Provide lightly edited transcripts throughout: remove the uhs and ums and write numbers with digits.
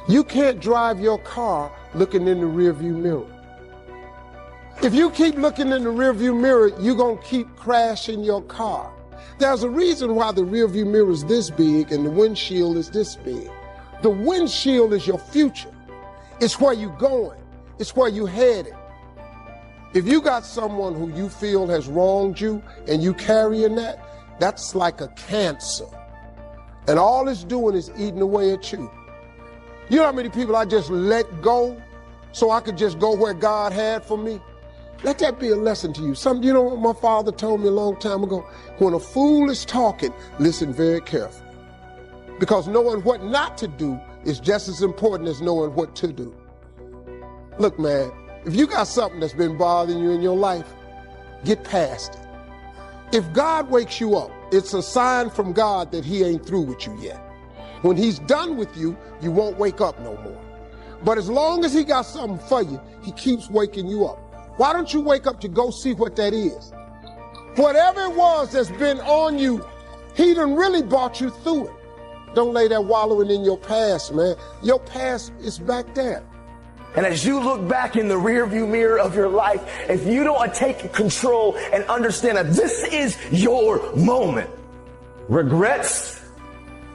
You can't drive your car looking in the rearview mirror. If you keep looking in the rearview mirror, you're going to keep crashing your car. There's a reason why the rearview mirror is this big and the windshield is this big. The windshield is your future. It's where you're going. It's where you're headed. If you got someone who you feel has wronged you and you carrying that, that's like a cancer. And all it's doing is eating away at you. You know how many people I just let go so I could just go where God had for me? Let that be a lesson to you. You know what my father told me a long time ago? When a fool is talking, listen very carefully. Because knowing what not to do is just as important as knowing what to do. Look, man, if you got something that's been bothering you in your life, get past it. If God wakes you up, it's a sign from God that he ain't through with you yet. When he's done with you, you won't wake up no more. But as long as he got something for you, he keeps waking you up. Why don't you wake up to go see what that is? Whatever it was that's been on you, he done really brought you through it. Don't lay there wallowing in your past, man. Your past is back there. And as you look back in the rearview mirror of your life, if you don't take control and understand that this is your moment, regrets,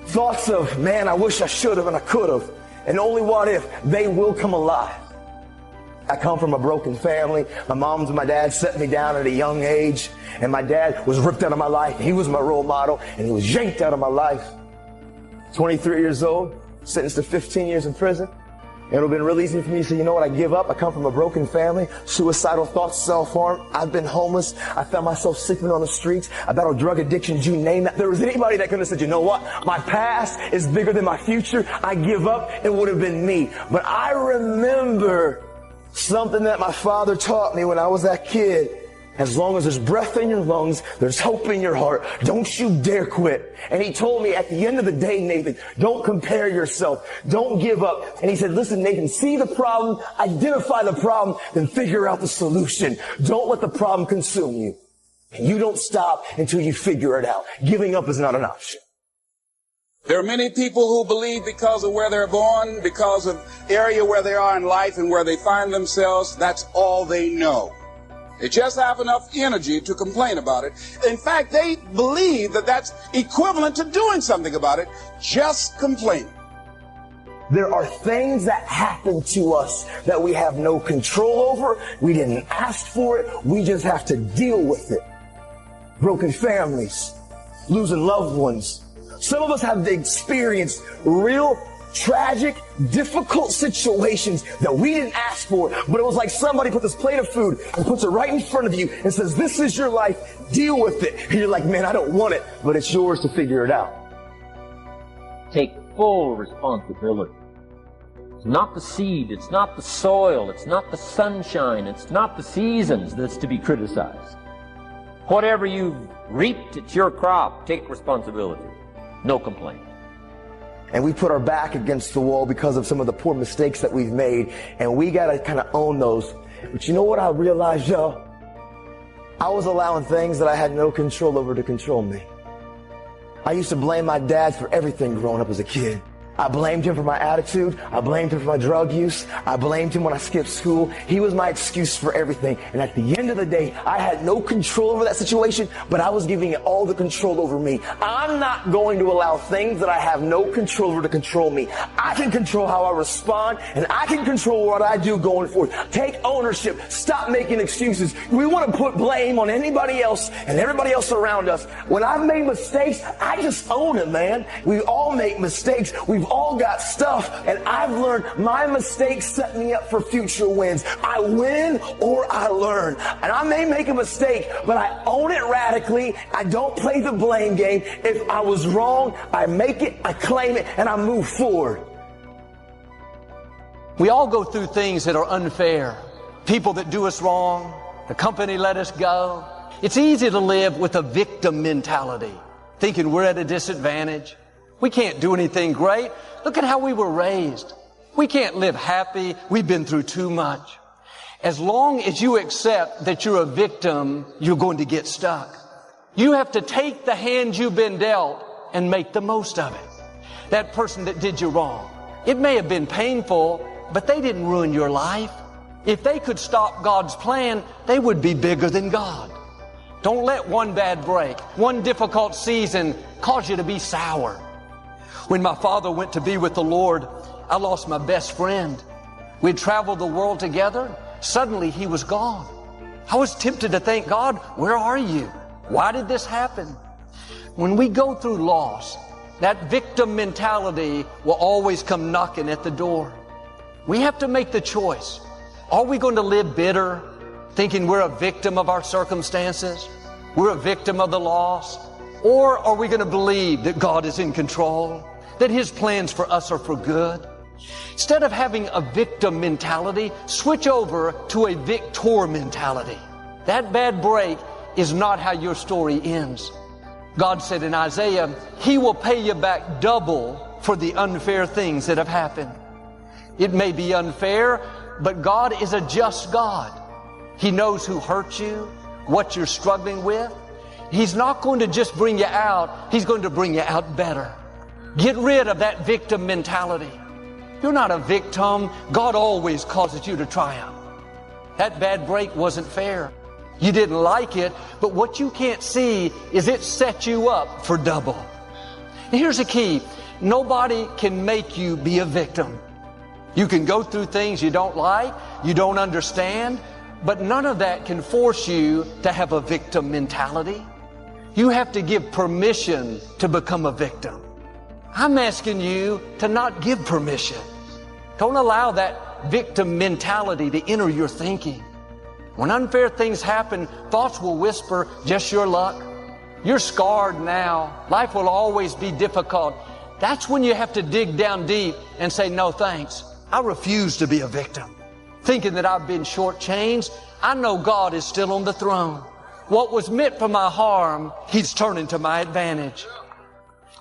thoughts of, man, I wish I should have and I could have, and only what if, they will come alive. I come from a broken family. My mom and my dad set me down at a young age, and my dad was ripped out of my life. He was my role model, and he was yanked out of my life. 23 years old, sentenced to 15 years in prison. It would have been really easy for me to say, you know what, I give up. I come from a broken family, suicidal thoughts, self-harm. I've been homeless. I found myself sleeping on the streets. I battled drug addictions, you name it. If there was anybody that could have said, you know what, my past is bigger than my future, I give up, it would have been me. But I remember something that my father taught me when I was that kid. As long as there's breath in your lungs, there's hope in your heart. Don't you dare quit. And he told me at the end of the day, Nathan, don't compare yourself. Don't give up. And he said, listen, Nathan, see the problem, identify the problem, then figure out the solution. Don't let the problem consume you. And you don't stop until you figure it out. Giving up is not an option. There are many people who believe because of where they're born, because of area where they are in life and where they find themselves, that's all they know. They just have enough energy to complain about it. In fact, they believe that that's equivalent to doing something about it, just complaining. There are things that happen to us that we have no control over. We didn't ask for it. We just have to deal with it. Broken families, losing loved ones. Some of us have experienced real tragic, difficult situations that we didn't ask for, but it was like somebody put this plate of food and puts it right in front of you and says, this is your life, deal with it. And you're like, man, I don't want it, but it's yours to figure it out. Take full responsibility. It's not the seed, it's not the soil, it's not the sunshine, it's not the seasons that's to be criticized. Whatever you've reaped, it's your crop. Take responsibility. No complaint. And we put our back against the wall because of some of the poor mistakes that we've made, and we gotta kind of own those. But you know what I realized, y'all? I was allowing things that I had no control over to control me. I used to blame my dad for everything growing up as a kid. I blamed him for my attitude. I blamed him for my drug use. I blamed him when I skipped school. He was my excuse for everything. And at the end of the day, I had no control over that situation, but I was giving it all the control over me. I'm not going to allow things that I have no control over to control me. I can control how I respond, and I can control what I do going forward. Take ownership. Stop making excuses. We want to put blame on anybody else and everybody else around us. When I've made mistakes, I just own it, man. We all make mistakes. We've all got stuff, and I've learned my mistakes set me up for future wins. I win or I learn. And I may make a mistake, but I own it radically. I don't play the blame game. If I was wrong, I make it, I claim it, and I move forward. We all go through things that are unfair. People that do us wrong, the company let us go. It's easy to live with a victim mentality, thinking we're at a disadvantage. We can't do anything great. Look at how we were raised. We can't live happy. We've been through too much. As long as you accept that you're a victim, you're going to get stuck. You have to take the hand you've been dealt and make the most of it. That person that did you wrong, It may have been painful, but they didn't ruin your life. If they could stop God's plan, they would be bigger than God. Don't let one bad break, one difficult season cause you to be sour. When my father went to be with the Lord, I lost my best friend. We'd traveled the world together. Suddenly he was gone. I was tempted to think, God, where are you? Why did this happen? When we go through loss, that victim mentality will always come knocking at the door. We have to make the choice. Are we going to live bitter, thinking we're a victim of our circumstances? We're a victim of the loss? Or are we going to believe that God is in control, that His plans for us are for good? Instead of having a victim mentality, switch over to a victor mentality. That bad break is not how your story ends. God said in Isaiah, He will pay you back double for the unfair things that have happened. It may be unfair, but God is a just God. He knows who hurt you, what you're struggling with. He's not going to just bring you out, He's going to bring you out better. Get rid of that victim mentality. You're not a victim. God always causes you to triumph. That bad break wasn't fair. You didn't like it, but what you can't see is it set you up for double. And here's the key. Nobody can make you be a victim. You can go through things you don't like, you don't understand, but none of that can force you to have a victim mentality. You have to give permission to become a victim. I'm asking you to not give permission. Don't allow that victim mentality to enter your thinking. When unfair things happen, thoughts will whisper, just your luck. You're scarred now. Life will always be difficult. That's when you have to dig down deep and say, no thanks. I refuse to be a victim. Thinking that I've been shortchanged, I know God is still on the throne. What was meant for my harm, He's turning to my advantage.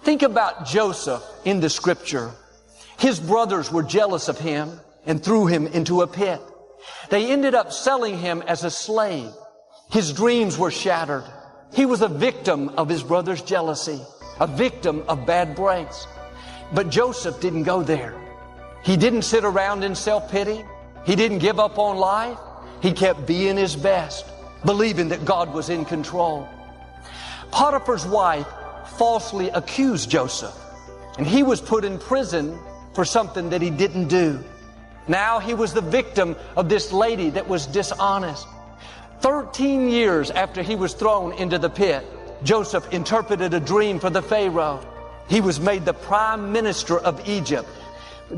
Think about Joseph in the scripture. His brothers were jealous of him and threw him into a pit. They ended up selling him as a slave. His dreams were shattered. He was a victim of his brother's jealousy, a victim of bad breaks. But Joseph didn't go there. He didn't sit around in self-pity. He didn't give up on life. He kept being his best, believing that God was in control. Potiphar's wife falsely accused Joseph, and he was put in prison for something that he didn't do. Now he was the victim of this lady that was dishonest. 13 years after he was thrown into the pit, Joseph interpreted a dream for the Pharaoh. He was made the prime minister of Egypt.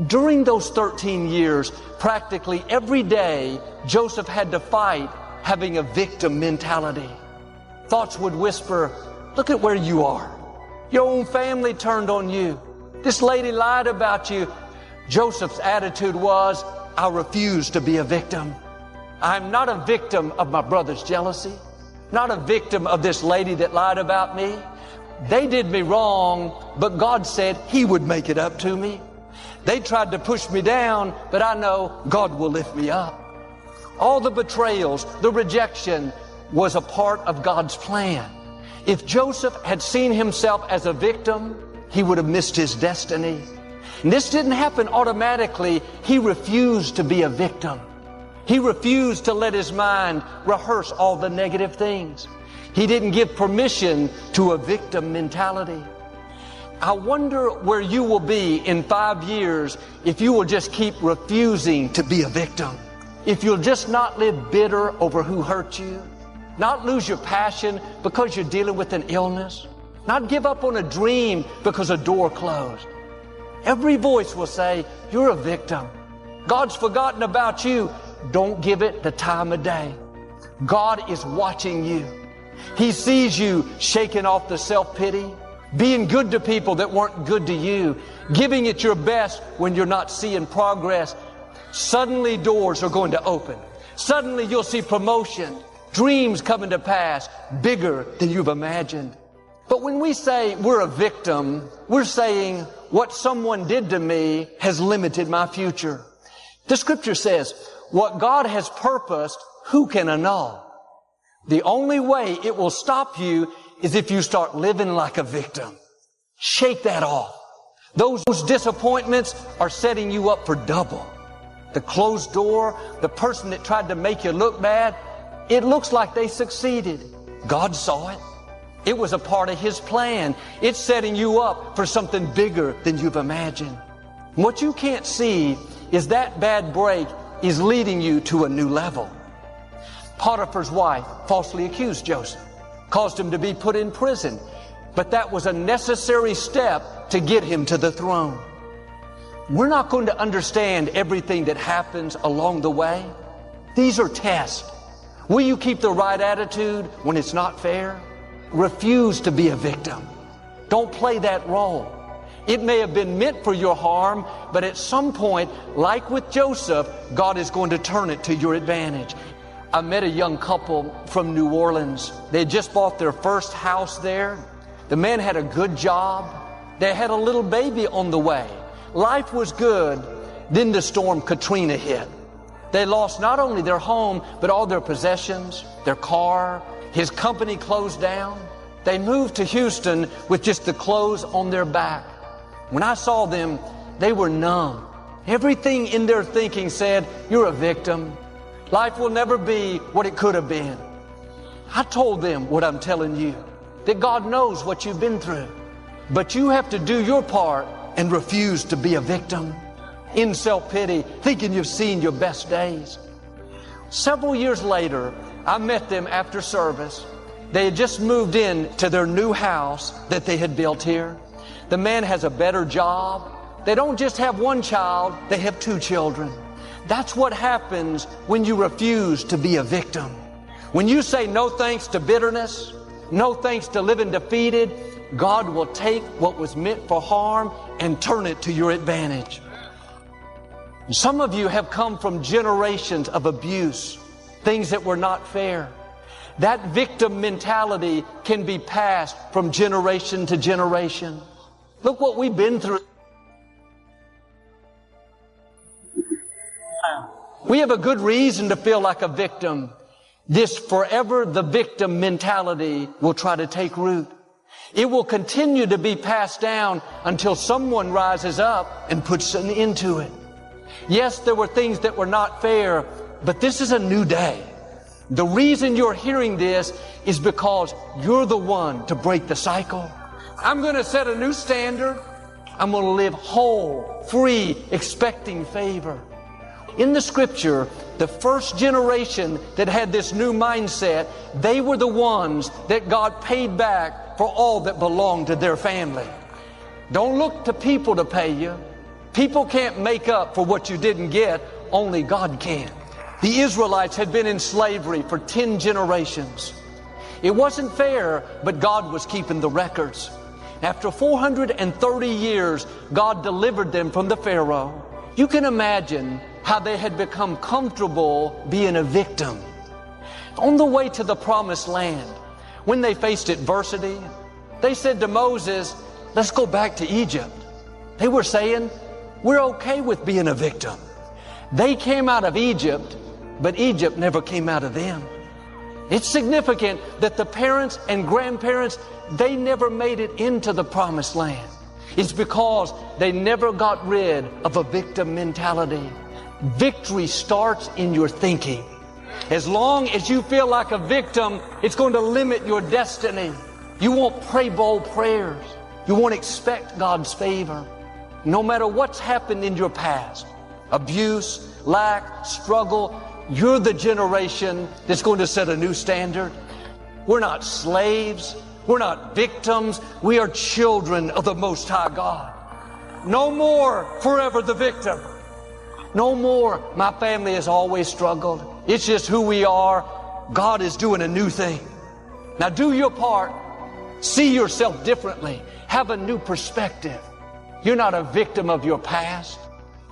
During those 13 years, practically every day, Joseph had to fight having a victim mentality. Thoughts would whisper, look at where you are. Your own family turned on you. This lady lied about you. Joseph's attitude was, I refuse to be a victim. I'm not a victim of my brother's jealousy, not a victim of this lady that lied about me. They did me wrong, but God said He would make it up to me. They tried to push me down, but I know God will lift me up. All the betrayals, the rejection was a part of God's plan. If Joseph had seen himself as a victim, he would have missed his destiny. And this didn't happen automatically. He refused to be a victim. He refused to let his mind rehearse all the negative things. He didn't give permission to a victim mentality. I wonder where you will be in 5 years if you will just keep refusing to be a victim. If you'll just not live bitter over who hurt you, not lose your passion because you're dealing with an illness, not give up on a dream because a door closed. Every voice will say, you're a victim. God's forgotten about you. Don't give it the time of day. God is watching you. He sees you shaking off the self-pity, being good to people that weren't good to you, giving it your best when you're not seeing progress. Suddenly doors are going to open. Suddenly you'll see promotion, dreams coming to pass, bigger than you've imagined. But when we say we're a victim, we're saying what someone did to me has limited my future. The scripture says, what God has purposed, who can annul? The only way it will stop you is if you start living like a victim. Shake that off. Those disappointments are setting you up for double. The closed door, the person that tried to make you look bad, it looks like they succeeded. God saw it. It was a part of His plan. It's setting you up for something bigger than you've imagined. What you can't see is that bad break is leading you to a new level. Potiphar's wife falsely accused Joseph, caused him to be put in prison, but that was a necessary step to get him to the throne. We're not going to understand everything that happens along the way. These are tests. Will you keep the right attitude when it's not fair? Refuse to be a victim. Don't play that role. It may have been meant for your harm, but at some point, like with Joseph, God is going to turn it to your advantage. I met a young couple from New Orleans. They had just bought their first house there. The man had a good job. They had a little baby on the way. Life was good. Then the storm Katrina hit. They lost not only their home, but all their possessions, their car. His company closed down. They moved to Houston with just the clothes on their back. When I saw them, they were numb. Everything in their thinking said, you're a victim. Life will never be what it could have been. I told them what I'm telling you, that God knows what you've been through. But you have to do your part and refuse to be a victim. In self-pity, thinking you've seen your best days. Several years later, I met them after service. They had just moved in to their new house that they had built here. The man has a better job. They don't just have one child, they have 2 children. That's what happens when you refuse to be a victim. When you say no thanks to bitterness, no thanks to living defeated, God will take what was meant for harm and turn it to your advantage. Some of you have come from generations of abuse, things that were not fair. That victim mentality can be passed from generation to generation. Look what we've been through. We have a good reason to feel like a victim. This forever the victim mentality will try to take root. It will continue to be passed down until someone rises up and puts an end to it. Yes, there were things that were not fair, but this is a new day. The reason you're hearing this is because you're the one to break the cycle. I'm going to set a new standard. I'm going to live whole, free, expecting favor. In the scripture, the first generation that had this new mindset, they were the ones that God paid back for all that belonged to their family. Don't look to people to pay you. People can't make up for what you didn't get. Only God can. The Israelites had been in slavery for 10 generations. It wasn't fair, but God was keeping the records. After 430 years, God delivered them from the Pharaoh. You can imagine how they had become comfortable being a victim. On the way to the promised land, when they faced adversity, they said to Moses, let's go back to Egypt. They were saying, we're okay with being a victim. They came out of Egypt, but Egypt never came out of them. It's significant that the parents and grandparents, they never made it into the promised land. It's because they never got rid of a victim mentality. Victory starts in your thinking. As long as you feel like a victim, it's going to limit your destiny. You won't pray bold prayers. You won't expect God's favor. No matter what's happened in your past, abuse, lack, struggle, you're the generation that's going to set a new standard. We're not slaves. We're not victims. We are children of the Most High God. No more forever the victim. No more, my family has always struggled. It's just who we are. God is doing a new thing. Now do your part. See yourself differently. Have a new perspective. You're not a victim of your past.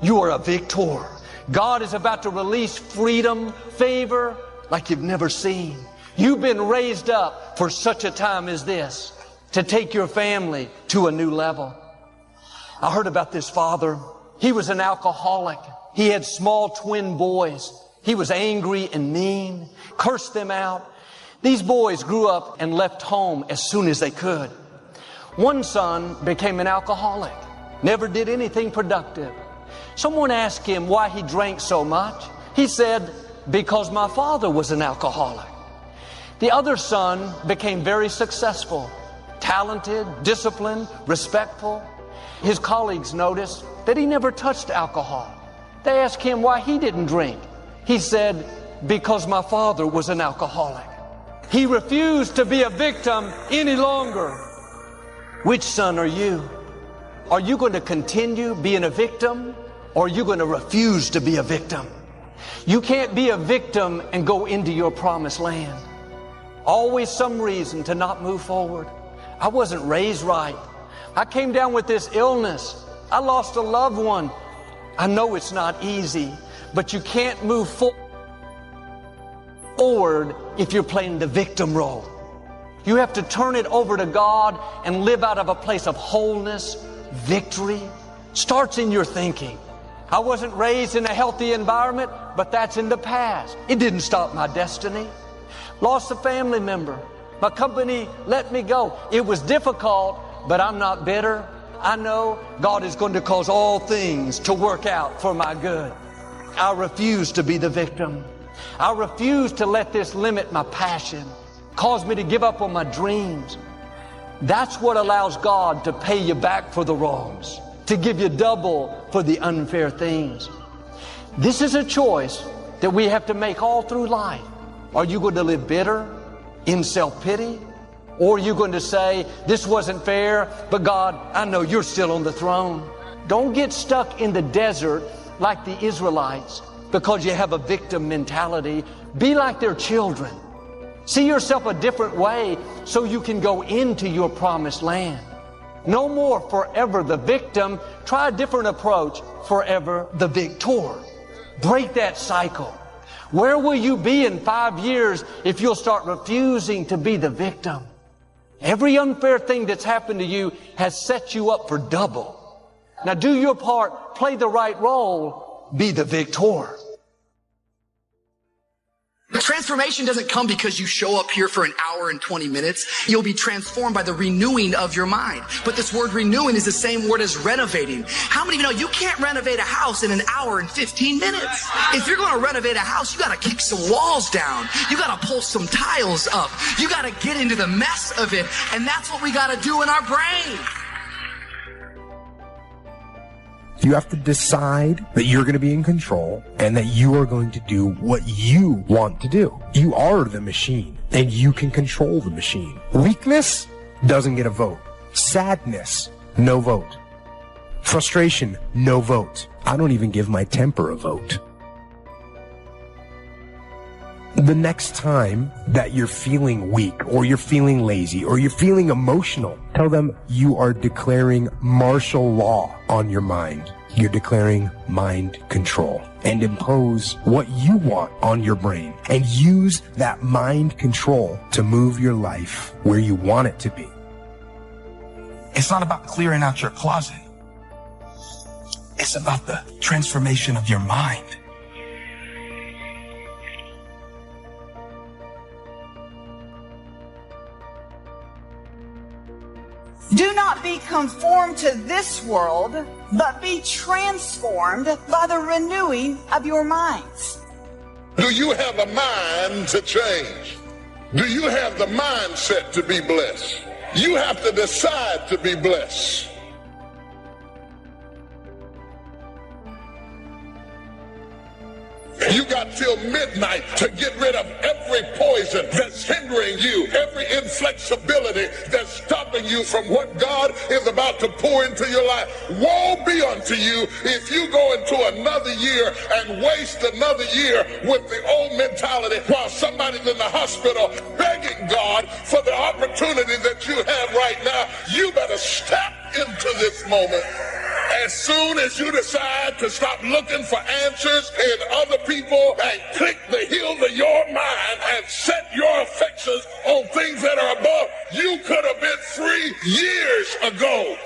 You are a victor. God is about to release freedom, favor, like you've never seen. You've been raised up for such a time as this, to take your family to a new level. I heard about this father. He was an alcoholic. He had small twin boys. He was angry and mean, cursed them out. These boys grew up and left home as soon as they could. One son became an alcoholic. never did anything productive. Someone asked him why he drank so much. He said, because my father was an alcoholic. The other son became very successful, talented, disciplined, respectful. His colleagues noticed that he never touched alcohol. They asked him why he didn't drink. He said, because my father was an alcoholic. He refused to be a victim any longer. Which son are you? Are you going to continue being a victim, or are you going to refuse to be a victim? You can't be a victim and go into your promised land. Always some reason to not move forward. I wasn't raised right. I came down with this illness. I lost a loved one. I know it's not easy, but you can't move forward if you're playing the victim role. You have to turn it over to God and live out of a place of wholeness, victory. Starts in your thinking. I wasn't raised in a healthy environment, but that's in the past. It didn't stop my destiny. Lost a family member. My company let me go. It was difficult, but I'm not bitter. I know God is going to cause all things to work out for my good. I refuse to be the victim. I refuse to let this limit my passion, cause me to give up on my dreams. That's what allows God to pay you back for the wrongs, to give you double for the unfair things. This is a choice that we have to make all through life. Are you going to live bitter, in self-pity? Or are you going to say, this wasn't fair, but God, I know you're still on the throne. Don't get stuck in the desert like the Israelites because you have a victim mentality. Be like their children. See yourself a different way so you can go into your promised land. No more forever the victim. Try a different approach, forever the victor. Break that cycle. Where will you be in 5 years if you'll start refusing to be the victim? Every unfair thing that's happened to you has set you up for double. Now do your part, play the right role, be the victor. Transformation doesn't come because you show up here for an hour and 20 minutes. You'll be transformed by the renewing of your mind. But this word renewing is the same word as renovating. How many of you know you can't renovate a house in an hour and 15 minutes? If you're going to renovate a house, you got to kick some walls down. You got to pull some tiles up. You got to get into the mess of it. And that's what we got to do in our brain. You have to decide that you're going to be in control and that you are going to do what you want to do. You are the machine and you can control the machine. Weakness doesn't get a vote. Sadness, no vote. Frustration, no vote. I don't even give my temper a vote. The next time that you're feeling weak or you're feeling lazy or you're feeling emotional, tell them you are declaring martial law on your mind. You're declaring mind control and impose what you want on your brain and use that mind control to move your life where you want it to be. It's not about clearing out your closet. It's about the transformation of your mind. Do not be conformed to this world, but be transformed by the renewing of your minds. Do you have a mind to change? Do you have the mindset to be blessed? You have to decide to be blessed. You got till midnight to get rid of every poison that's hindering you, every inflexibility that's stopping you from what God is about to pour into your life. Woe be unto you if you go into another year and waste another year with the old mentality while somebody's in the hospital begging God for the opportunity that you have right now. You better step into this moment. As soon as you decide to stop looking for answers in other people and click the heels of your mind and set your affections on things that are above, you could have been free years ago.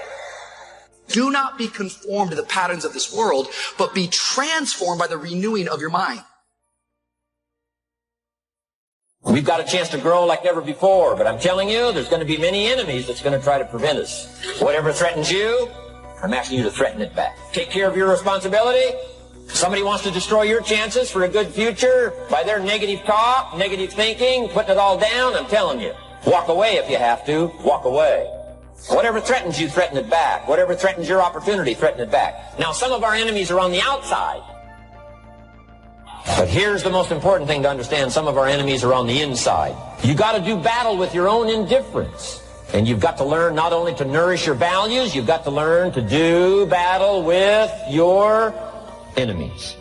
Do not be conformed to the patterns of this world, but be transformed by the renewing of your mind. We've got a chance to grow like never before, but I'm telling you, there's going to be many enemies that's going to try to prevent us. Whatever threatens you, I'm asking you to threaten it back. Take care of your responsibility. Somebody wants to destroy your chances for a good future by their negative talk, negative thinking, putting it all down. I'm telling you, walk away if you have to. Walk away. Whatever threatens you, threaten it back. Whatever threatens your opportunity, threaten it back. Now, some of our enemies are on the outside. But here's the most important thing to understand. Some of our enemies are on the inside. You got to do battle with your own indifference. And you've got to learn not only to nourish your values, you've got to learn to do battle with your enemies.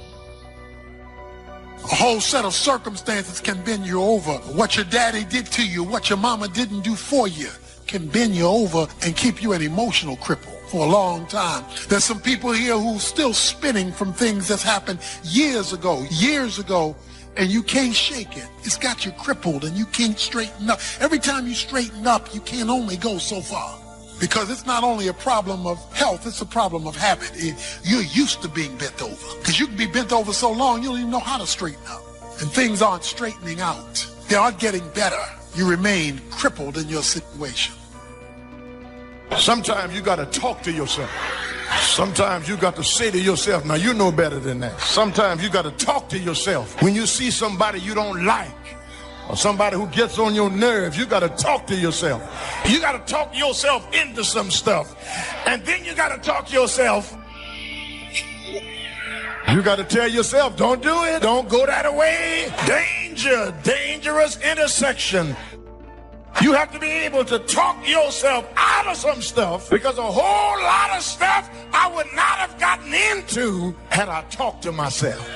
A whole set of circumstances can bend you over. What your daddy did to you, what your mama didn't do for you, can bend you over and keep you an emotional cripple for a long time. There's some people here who still spinning from things that's happened years ago, and you can't shake it. It's got you crippled and you can't straighten up. Every time you straighten up, you can only go so far. Because it's not only a problem of health, it's a problem of habit. You're used to being bent over. Because you can be bent over so long, you don't even know how to straighten up. And things aren't straightening out. They aren't getting better. You remain crippled in your situation. Sometimes you got to talk to yourself. Sometimes you got to say to yourself, now you know better than that. Sometimes you got to talk to yourself. When you see somebody you don't like, or somebody who gets on your nerves, you got to talk to yourself. You got to talk yourself into some stuff. And then you got to talk yourself. You got to tell yourself, don't do it. Don't go that way. Danger, dangerous intersection. You have to be able to talk yourself out of some stuff, because a whole lot of stuff I would not have gotten into had I talked to myself.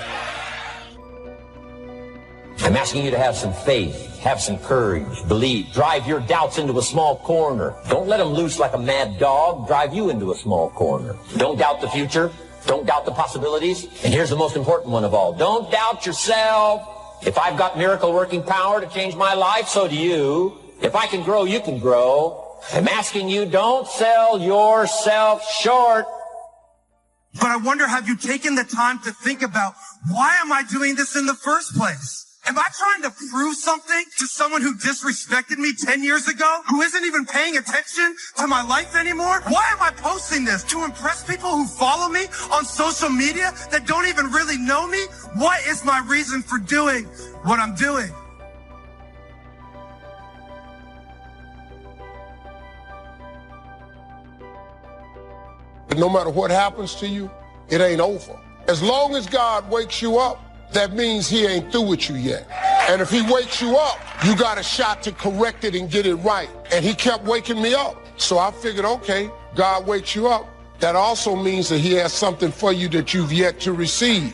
I'm asking you to have some faith, have some courage, believe, drive your doubts into a small corner. Don't let them loose like a mad dog, drive you into a small corner. Don't doubt the future. Don't doubt the possibilities. And here's the most important one of all. Don't doubt yourself. If I've got miracle working power to change my life, so do you. If I can grow, you can grow. I'm asking you, don't sell yourself short. But I wonder, have you taken the time to think about, why am I doing this in the first place? Am I trying to prove something to someone who disrespected me 10 years ago, who isn't even paying attention to my life anymore? Why am I posting this? To impress people who follow me on social media that don't even really know me? What is my reason for doing what I'm doing? But no matter what happens to you, it ain't over. As long as God wakes you up, that means he ain't through with you yet. And if he wakes you up, you got a shot to correct it and get it right. And he kept waking me up. So I figured, okay, God wakes you up. That also means that he has something for you that you've yet to receive.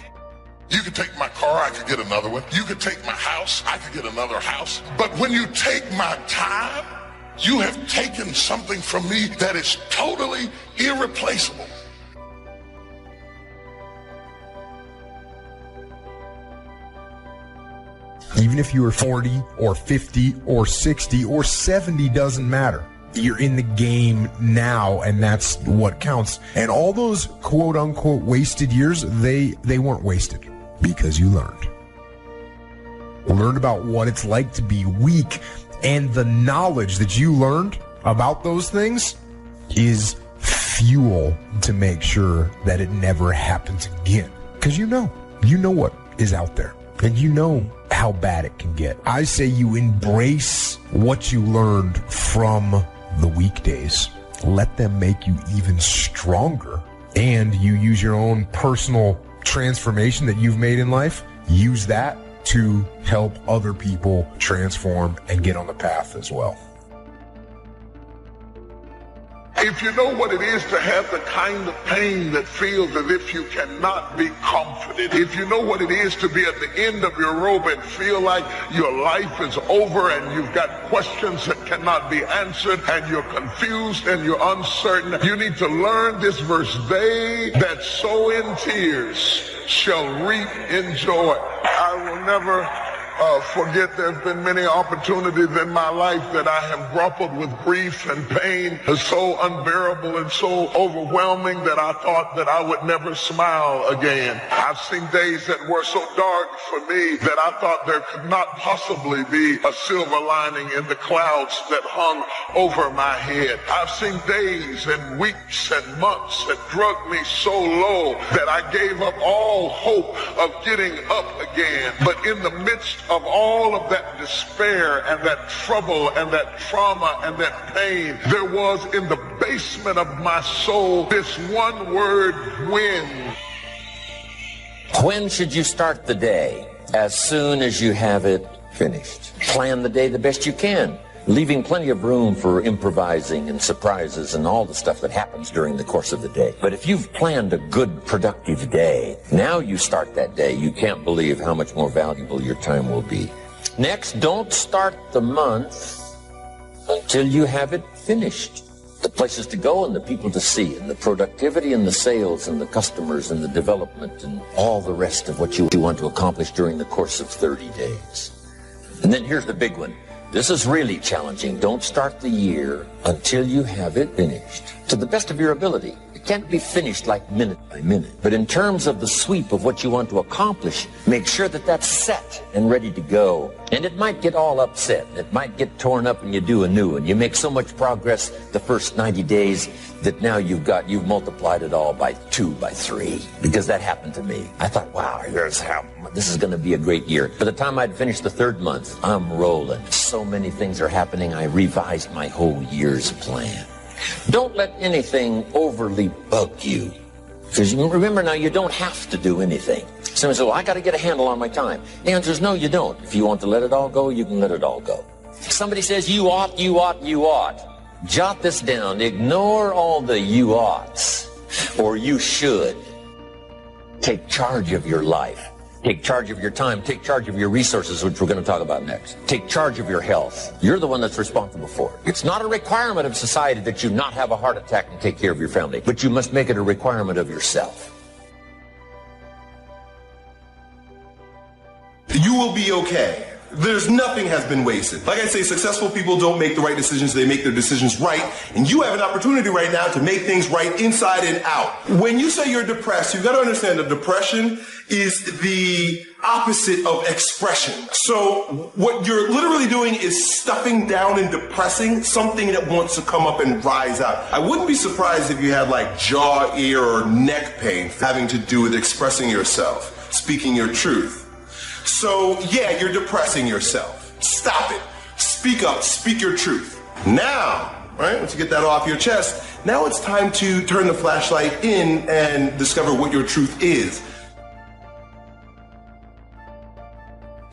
You could take my car, I could get another one. You could take my house, I could get another house. But when you take my time, you have taken something from me that is totally irreplaceable. Even if you are 40 or 50 or 60 or 70, doesn't matter. You're in the game now, and that's what counts. And all those quote-unquote wasted years, they weren't wasted, because you learned. Learned about what it's like to be weak, and the knowledge that you learned about those things is fuel to make sure that it never happens again. Because you know what is out there, and you know how bad it can get. I say you embrace what you learned from the weekdays. Let them make you even stronger. And you use your own personal transformation that you've made in life. Use that to help other people transform and get on the path as well. If you know what it is to have the kind of pain that feels as if you cannot be comforted, if you know what it is to be at the end of your rope and feel like your life is over and you've got questions that cannot be answered and you're confused and you're uncertain, you need to learn this verse. They that sow in tears shall reap in joy. I will never forget there's been many opportunities in my life that I have grappled with grief and pain so unbearable and so overwhelming that I thought that I would never smile again. I've seen days that were so dark for me that I thought there could not possibly be a silver lining in the clouds that hung over my head. I've seen days and weeks and months that drugged me so low that I gave up all hope of getting up again. But in the midst of all of that despair and that trouble and that trauma and that pain, there was in the basement of my soul this one word, when. When should you start the day? As soon as you have it finished. Plan the day the best you can, leaving plenty of room for improvising and surprises and all the stuff that happens during the course of the day. But if you've planned a good, productive day, now you start that day, you can't believe how much more valuable your time will be. Next, don't start the month until you have it finished. The places to go and the people to see and the productivity and the sales and the customers and the development and all the rest of what you want to accomplish during the course of 30 days. And then here's the big one. This is really challenging. Don't start the year until you have it finished to the best of your ability. It can't be finished like minute by minute. But in terms of the sweep of what you want to accomplish, make sure that that's set and ready to go. And it might get all upset. It might get torn up and you do a new one. You make so much progress the first 90 days that now you've multiplied it all by 2, by 3. Because that happened to me. I thought, wow, this is going to be a great year. By the time I'd finished the 3rd month, I'm rolling. So many things are happening. I revised my whole year's plan. Don't let anything overly bug you. Because remember now, you don't have to do anything. Someone says, well, I got to get a handle on my time. The answer is no, you don't. If you want to let it all go, you can let it all go. Somebody says, you ought, you ought, you ought. Jot this down. Ignore all the you oughts or you should. Take charge of your life. Take charge of your time. Take charge of your resources, which we're going to talk about next. Take charge of your health. You're the one that's responsible for it. It's not a requirement of society that you not have a heart attack and take care of your family, but you must make it a requirement of yourself. You will be okay. There's nothing has been wasted. Like I say, successful people don't make the right decisions, they make their decisions right. And you have an opportunity right now to make things right inside and out. When you say you're depressed, you've got to understand that depression is the opposite of expression. So what you're literally doing is stuffing down and depressing something that wants to come up and rise out. I wouldn't be surprised if you had like jaw, ear, or neck pain having to do with expressing yourself, speaking your truth. So, yeah, you're depressing yourself. Stop it. Speak up. Speak your truth. Now, right, once you get that off your chest, now it's time to turn the flashlight in and discover what your truth is.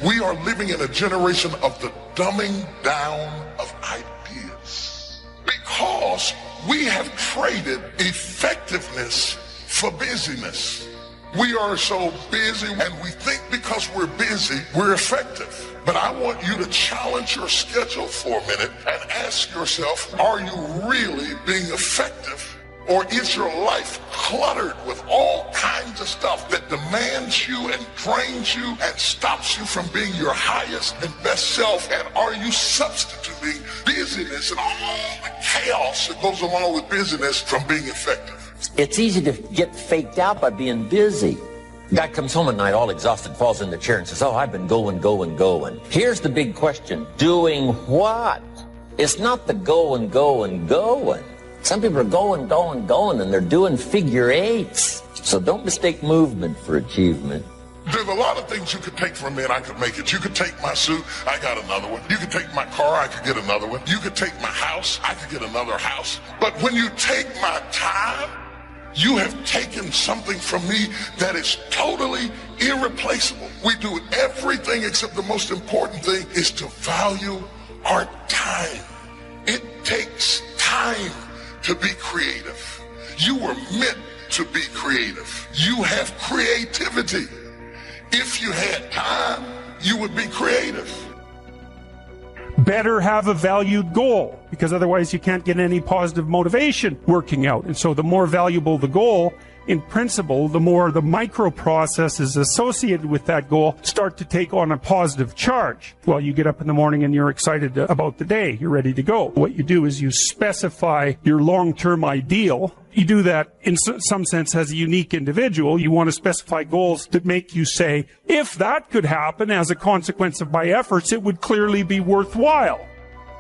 We are living in a generation of the dumbing down of ideas because we have traded effectiveness for busyness. We are so busy and we think because we're busy, we're effective. But I want you to challenge your schedule for a minute and ask yourself, are you really being effective? Or is your life cluttered with all kinds of stuff that demands you and drains you and stops you from being your highest and best self? And are you substituting busyness and all the chaos that goes along with busyness from being effective? It's easy to get faked out by being busy. Guy comes home at night all exhausted, falls in the chair and says, oh, I've been going. Here's the big question. Doing what? It's not the going. Some people are going, and they're doing figure eights. So don't mistake movement for achievement. There's a lot of things you could take from me and I could make it. You could take my suit, I got another one. You could take my car, I could get another one. You could take my house, I could get another house. But when you take my time, you have taken something from me that is totally irreplaceable. We do everything except the most important thing is to value our time. It takes time to be creative. You were meant to be creative. You have creativity. If you had time, you would be creative. Better have a valued goal, because otherwise you can't get any positive motivation working out. And so the more valuable the goal, in principle, the more the micro processes associated with that goal start to take on a positive charge. Well, you get up in the morning and you're excited about the day. You're ready to go. What you do is you specify your long-term ideal. You do that in some sense as a unique individual. You want to specify goals that make you say, if that could happen as a consequence of my efforts, it would clearly be worthwhile.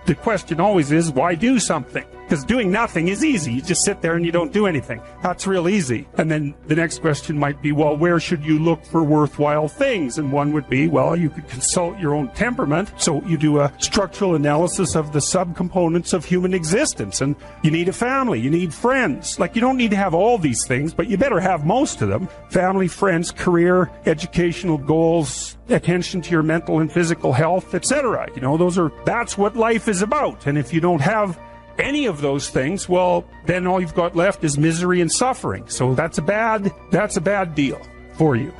The question always is, why do something? Because doing nothing is easy. You just sit there and you don't do anything. That's real easy. And then the next question might be, well, where should you look for worthwhile things? And one would be, well, you could consult your own temperament. So you do a structural analysis of the subcomponents of human existence. And you need a family. You need friends. Like, you don't need to have all these things, but you better have most of them. Family, friends, career, educational goals, attention to your mental and physical health, etc. You know, that's what life is about. And if you don't have any of those things, well, then all you've got left is misery and suffering. So that's a bad deal for you.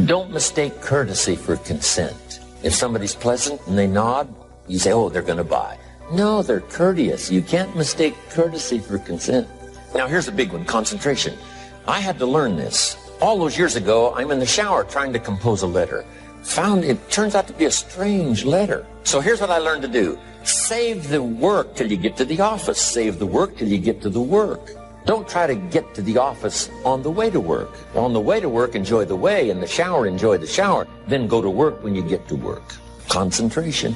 Don't mistake courtesy for consent. If somebody's pleasant and they nod, you say, oh, they're going to buy. No, they're courteous. You can't mistake courtesy for consent. Now, here's a big one, concentration. I had to learn this. All those years ago, I'm in the shower trying to compose a letter. Found it turns out to be a strange letter. So here's what I learned to do. Save the work till you get to the office. Save the work till you get to the work. Don't try to get to the office on the way to work. On the way to work, enjoy the way. In the shower, enjoy the shower. Then go to work when you get to work. Concentration.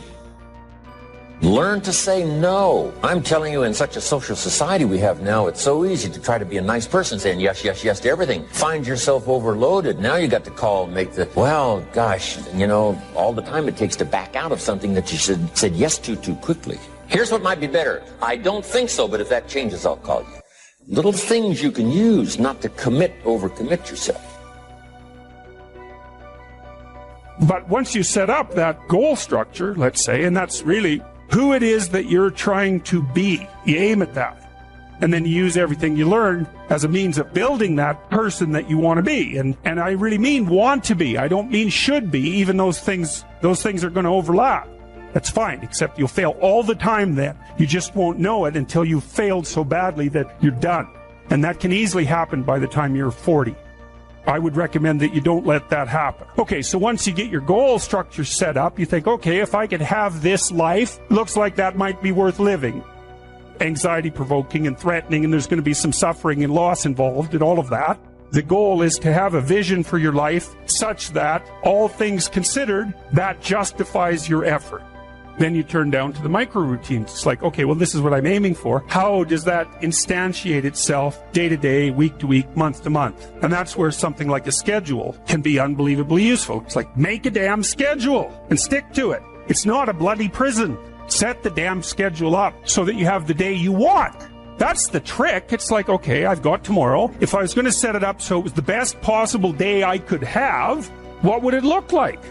Learn to say no. I'm telling you, in such a social society we have now, it's so easy to try to be a nice person, saying yes, yes, yes to everything. Find yourself overloaded. Now you got to call and make well, gosh, you know, all the time it takes to back out of something that you said yes to too quickly. Here's what might be better. I don't think so, but if that changes, I'll call you. Little things you can use not to overcommit yourself. But once you set up that goal structure, let's say, and that's really who it is that you're trying to be, you aim at that. And then you use everything you learn as a means of building that person that you want to be. And I really mean want to be. I don't mean should be, even those things are going to overlap. That's fine, except you'll fail all the time then. You just won't know it until you've failed so badly that you're done. And that can easily happen by the time you're 40. I would recommend that you don't let that happen. Okay, so once you get your goal structure set up, you think, okay, if I could have this life, looks like that might be worth living. Anxiety-provoking and threatening, and there's going to be some suffering and loss involved and all of that. The goal is to have a vision for your life such that, all things considered, that justifies your effort. Then you turn down to the micro routines. It's like, okay, well, this is what I'm aiming for. How does that instantiate itself day to day, week to week, month to month? And that's where something like a schedule can be unbelievably useful. It's like, make a damn schedule and stick to it. It's not a bloody prison. Set the damn schedule up so that you have the day you want. That's the trick. It's like, okay, I've got tomorrow. If I was going to set it up so it was the best possible day I could have, what would it look like?